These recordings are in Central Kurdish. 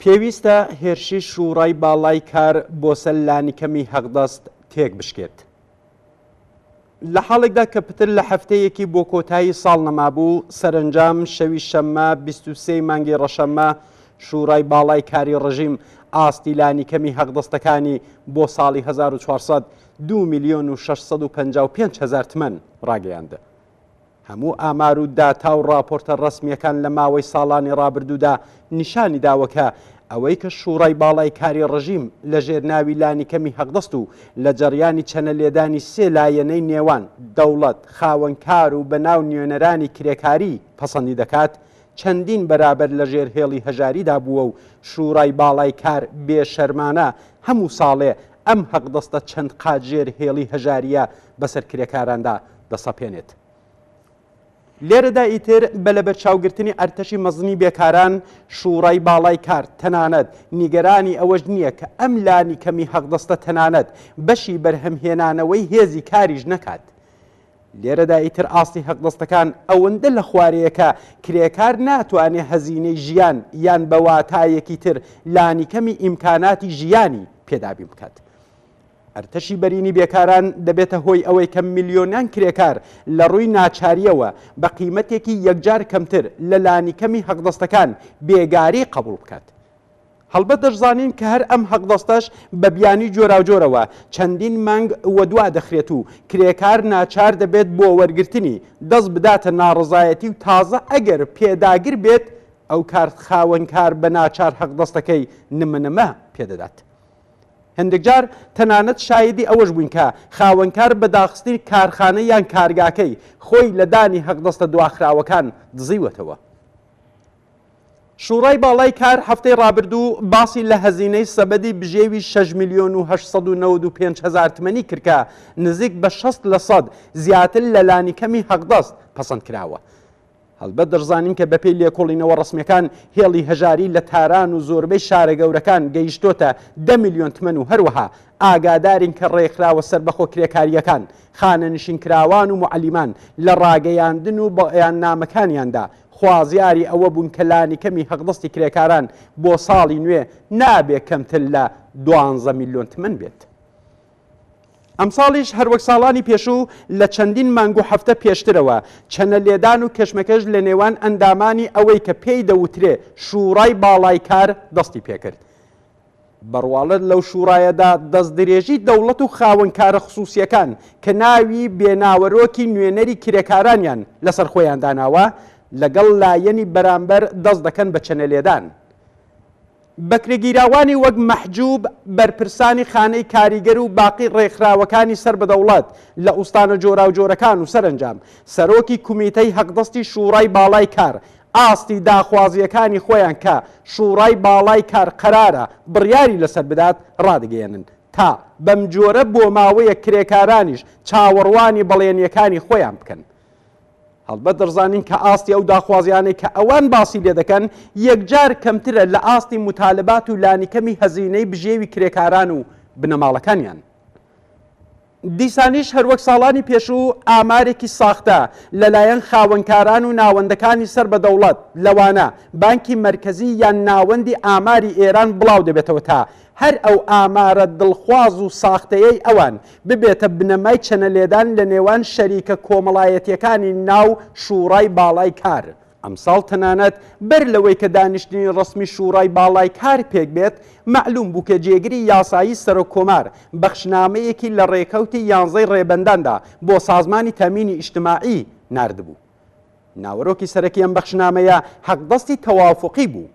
پێویستە هێرشی شوڕای باڵای کار بۆ سەر لانیکەمی حەقدەست تێک بشکێت. لە حاڵێکدا کە پتر لە هەفتەیەکی بۆ کۆتایی ساڵ نەمابوو، سەرنجام شەوی شەممە 23 مانگی ڕەشەممە شوڕای باڵای کاری ڕژیم ئاستی لانیکەمی حەقدەستەکانی بۆ ساڵی 1400 2,655,000 تمەن ڕاگەیاندە. هەموو ئامار و داتا و راپۆرتە ڕسمیەکان لە ماوەی ساڵانی ڕابردوودا نیشانی داوەکە ئەوەی کە شوڕای باڵای کاری ڕژیم لە ژێرناوی لانیکەمی حەقدەست و لە جەڕیانی چەنە لێدانی سێ لایەنەی نێوان دەوڵەت، خاوەنکار و بەناو نوێنەرانی کرێکاری پەسەندی دەکات، چەندین بەرابەر لە ژێر هێڵی هەژاریدا بووە و شوڕای باڵای کار بێشەرمانە هەموو ساڵێ ئەم حەقدەستە چەند قات ژێر هێڵی هەژاریە بەسەر کرێکاراندا دەسەپێنێت. لێرەدا ئیتر بە لە بەرچاوگرتنی ئەرتەشی مەزنی بێکاران شوڕای باڵای کار تەنانەت نیگەرانی ئەوەش نییە کە ئەم لانیکەمی حەقدەستە تەنانەت بەشی بەرهەمهێنانەوەی هێزی کاریش نەکات. لێرەدا ئیتر ئاستی حەقدەستەکان ئەوەندە لە خوارەیەکە کرێکار ناتوانێت هەزینەی ژیان یان بە واتایەکی تر لانیکەمی ئیمکاناتی ژیانی پێدابین بکات. ئەرتەشی بەرینی بێکاران دەبێتە هۆی ئەوەی کە میلیۆنیان کرێکار لە ڕووی ناچاریەوە بە قیمەتێکی یەکجار کەمتر لە لانیکەمی حەقدەستەکان بێگاری قبول بکات. هەڵبەت دەشزانین کە هەر ئەم حەقدەستەش بە بیانی جۆراوجۆرەوە چەندین مانگ وەدوا دەخرێت و کرێکار ناچار دەبێت بۆ وەرگرتنی دەست بداتە ناڕزایەتی و تازە ئەگەر پێداگر بێت ئەو کارت خاوەنکار بە ناچار حەقدەستەکەی نمەنەمە پێدەدات. هەندێک جار تەنانەت شایدی ئەوەش بووین کە خاوەنکار بە داخستنی کارخانە یان کارگاکەی خۆی لە دانی حەقدەستە دواخراوەکان دزیوەتەوە. شوڕای باڵای کار هەفتەی ڕابردوو باسی لە هەزینەی سەبەدی بژێوی 6,895,000 تمەنی کردکە نزیک بە 60% زیاتر لە لانیکەمی حەقدەست پەسەند کراوە. هەڵبەت دەشزانین کە بەپێی لێکۆڵینەوە ڕسمیەکان هێڵی هەژاری لە تاران و زۆربەی شارە گەورەکان گەیشتۆتە 10 میلیۆن تمەن و هەروەها ئاگادارین کە ڕێکخراوە سەربەخۆ کرێکاریەکان، خانە نشینکراوان و معەلیمان لە ڕاگەیاندن و بەیاننامەکانیاندا خوازیاری ئەوە بوون کە لانیکەمی حەقدەستی کرێکاران بۆ ساڵی نوێ نابێ کەمتر لە 12 میلیۆن تمەن بێت. ئەم ساڵیش هەروەک ساڵانی پێشوو لە چەندین مانگ و هەفتە پێشترەوە چەنە لێدان و کەشمەکەش لە نێوان ئەندامانی ئەوەی کە پێی دەوترێ شوڕای باڵای کار دەستی پێکرد. بەڕواڵەت لەو شوڕایەدا دەستدرێژی دەوڵەت و خاوەنکارە خصوصیەکان کە ناوی بێناوەرۆکی نوێنەری کرێکارانیان لەسەر خۆیان داناوە لەگەڵ لایەنی بەرامبەر دەست دەکەن بە چەنە لێدان. بەکرێگیراوانی وەک مەحجوب، بەرپرسانی خانەی کاریگەر و باقی ڕێکخراوەکانی سەر بە دەوڵەت لە ئوستانە جۆراوجۆرەکان و سەرنجام سەرۆکی کومیتەی حەقدەستی شوڕای باڵای کار ئاستی داخوازیەکانی خۆیان کە شوڕای باڵای کار قەرارە بڕیاری لەسەر بدات ڕادگەێنن تا بەم جۆرە بۆ ماوەیە کرێکارانیش چاوەڕوانی بەڵێنیەکانی خۆیان بکەن. هەڵبەت دەشزانین کە ئاستی ئەو داخوازیانەی کە ئەوان باسی لێ دەکەن یەکجار کەمترە لە ئاستی متالبات و لانیکەمی هەزینەی بژێوی کرێکاران و بنەماڵەکانیان. دیسانیش هەروەک ساڵانی پێشوو ئامارێکی ساختە لەلایەن خاوەنکاران و ناوەندەکانی سەر بە دەوڵەت لەوانە بانکی مەرکەزی یان ناوەندی ئاماری ئێران بڵاو دەبێتەوە تا هەر ئەو ئامارە دڵخواز و ساختەیەی ئەوان ببێتە بنەمای چەنە لێدان لە نێوان شەریکە کۆمەڵایەتیەکانی ناو شوڕای باڵای کار. ئەمساڵ تەنانەت بەر لەوەی کە دانیشتنی ڕسمی شوڕای باڵای کار پێک بێت معلوم بوو کە جێگری یاسایی سەرۆکۆمار بەخشنامەیەکی لە ڕێکەوتی 11 ڕێبەنداندا بۆ سازمانی تەمینی ئیجتیماعی ناردبوو. ناوەرۆکی سەرەکی ئەم بەخشنامەیە حەقدەستی تەوافوقی بوو.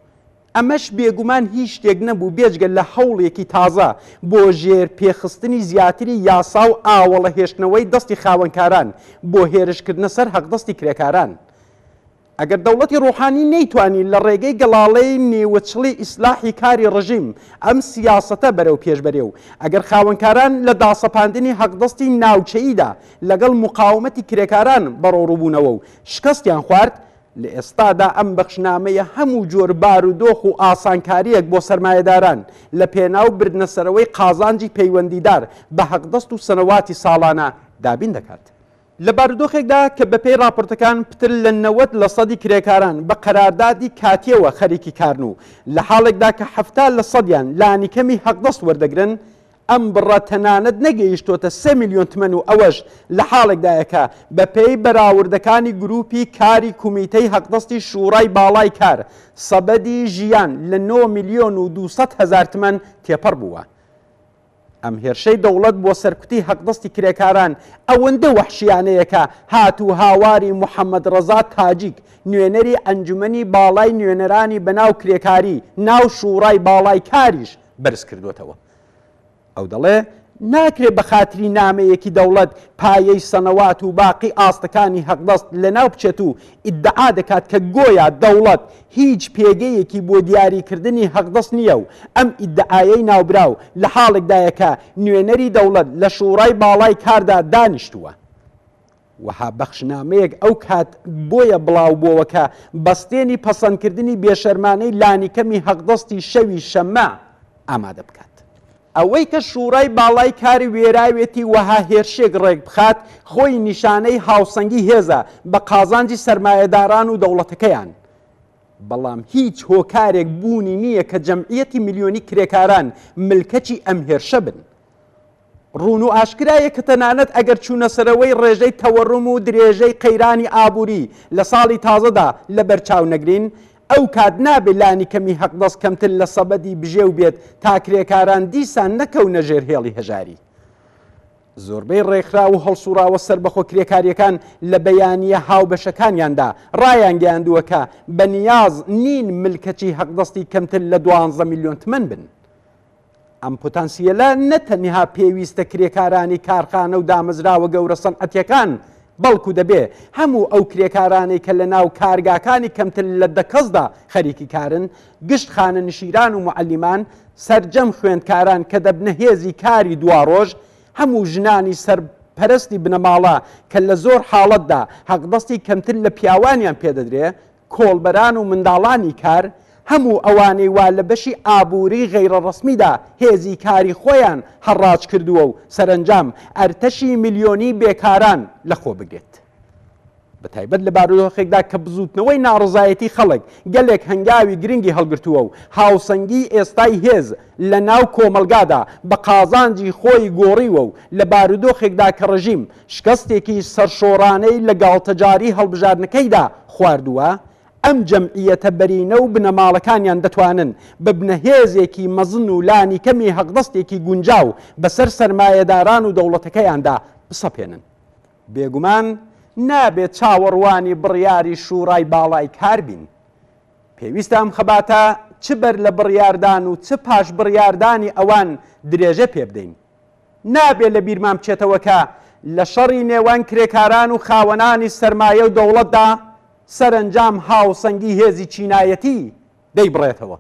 ئەمەش بێگومان هیچ شتێک نەبوو بێجگە لە هەوڵێکی تازە بۆ ژێر پێخستنی زیاتری یاسا و ئاوەڵە هێشتنەوەی دەستی خاوەنکاران بۆ هێرشکردنە سەر حەقدەستی کرێکاران. ئەگەر دەوڵەتی ڕۆحانی نەیتوانی لە ڕێگەی گەڵاڵەی نێوەچڵی ئیسلاحی کاری ڕژیم ئەم سیاسەتە بەرەو پێشبەرێ و ئەگەر خاوەنکاران لە داسەپاندنی حەقدەستی ناوچەییدا لەگەڵ مقاومەتی کرێکاران بەڕۆڕووبوونەوە و شکستیان خوارد، لە ئێستادا ئەم بەخشنامەیە هەموو جۆر بارودۆخ و ئاسانکاریەک بۆ سەرمایەداران لە پێناو بردنەسەرەوەی قازانجی پەیوەندیدار بە حەقدەست و سەنەواتی ساڵانە دابین دەکات. لە بارودۆخێکدا کە بەپێی راپۆرتەکان پتر لە 90% کرێکاران بە قەراردادی کاتیەوە خەریکی کارن و لە حاڵێکدا کە 70% لانیکەمی حەقدەست وەردەگرن، ئەم بڕە تەنانەت نەگەیشتۆتە 3 میلیۆن تمەن و ئەوەش لە حاڵێکدایەکە بەپێی بەراوردەکانی گروپی کاری کومیتەی حەقدەستی شوڕای باڵای کار سەبەدی ژیان لە 9 میلیۆن و 200,000 تمەن تێپەڕ بووە. ئەم هێرشەی دەوڵەت بۆ سەرکوتی حەقدەستی کرێکاران ئەوەندە وەحشیانەیەکە هاتوو هاواری محەممەد ڕەزا تاجیک نوێنەری ئەنجومەنی باڵای نوێنەرانی بەناو کرێکاری ناو شوڕای باڵای کاریش بەرز کردوێتەوە. ئەو دەڵێ ناکرێت بە خاتری نامەیەکی دەوڵەت پایەی سەنەوات و باقی ئاستەکانی حەقدەست لەناو بچێت و ئیدعا دەکات کە گۆیا دەوڵەت هیچ پێگەیەکی بۆ دیاریکردنی حەقدەست نییە و ئەم ئیدعایەی ناوبراو لە حاڵێکدایەکە نوێنەری دەوڵەت لە شوڕای باڵای کاردا دانیشتووە. وەها بەخشنامەیەک ئەو کات بۆیە بڵاو بۆوەکە بەستێنی پەسەندکردنی بێشەرمانەی لانیکەمی حەقدەستی شەوی شەممە ئامادە بکات. ئەوەی کە شوڕای باڵای کاری وێراوێتی وەها هێرشێک ڕێک بخات خۆی نیشانەی هاوسەنگی هێزە بە قازانجی سەرمایەداران و دەوڵەتەکەیان. بەڵام هیچ هۆکارێک بوونی نییە کە جەمعیەتی میلیۆنی کرێکاران ملکەتی ئەم هێرشە بن. ڕوون و ئاشکرایە کە تەنانەت ئەگەر چوونە سەرەوەی ڕێژەی تەوەڕم و درێژەی قەیرانی ئابووری لە ساڵی تازەدا لە بەرچاو نەگرین، ئەو کات نابێ لانیکەمی حەقدەست کەمتر لە سەبەدی بژێو بێت تا کرێکاران دیسان نەکەونە ژێر هێڵی هەژاری. زۆربەی ڕێکخرا و هەڵسوراوە سەربەخۆ کرێکاریەکان لە بەیانیە هاوبەشەکانیاندا ڕایان گەیاندووە کە بەنیاز نین ملکەتی حەقدەستی کەمتر لە 12 میلیۆن تمەن بن. ئەم پۆتانسیەلە نەتەنها پێویستە کرێکارانی کارخانە و دامەزراوە گەورە سەنعەتیەکان، بەڵکو دەبێ هەموو ئەو کرێکارانەی کە لە ناو کارگاکانی کەمتر لە 10 کەسدا خەریکی کارن، گشت خانە نشیران و معەلیمان، سەرجەم خوێندکاران کە دەبنە هێزی کاری دواڕۆژ، هەموو ژنانی سەرپەرستی بنەماڵە کە لە زۆر حاڵەتدا حەقدەستی کەمتر لە پیاوانیان پێدەدرێ، کۆڵبەران و منداڵانی کار، هەموو ئەوانەی وا لە بەشی ئابووری غەیرەڕەسمیدا هێزی کاری خۆیان هەڕاج کردووە و سەرنجام ئەرتەشی میلیۆنی بێکاران لەخۆ بگرێت. بەتایبەت لە بارودۆخێکدا کە بزوتنەوەی ناڕزایەتی خەڵک گەلێک هەنگاوی گرنگی هەڵگرتووە و هاوسەنگی ئێستای هێز لە ناو کۆمەلگادا بە قازانجی خۆی گۆڕیوە و لە بارودۆخێکدا کە ڕژیم شکستێکی سەرشۆڕانەی لە گاڵتەجاری هەڵبژاردنەکەیدا خواردووە، ئەم جەمعیەتە بەرینە و بنەماڵەکانیان دەتوانن ببنە هێزێکی مەزن و لانیکەمی حەقدەستێکی گونجاو بەسەر سەرمایەداران و دەوڵەتەکەیاندا بسەپێنن. بێگومان نابێت چاوەڕوانی بڕیاری شوڕای باڵای کار بین. پێویستە ئەم خەباتە چ بەر لە بڕیاردان و چ پاش بڕیاردانی ئەوان درێژە پێ بدەین. نابێت لە بیرمان بچێتەوە کە لە شەڕی نێوان کرێکاران و خاوەنانی سەرمایە و دەوڵەتدا سەرنجام هاوسەنگی هێزی چینایەتی دەیبڕێتەوە.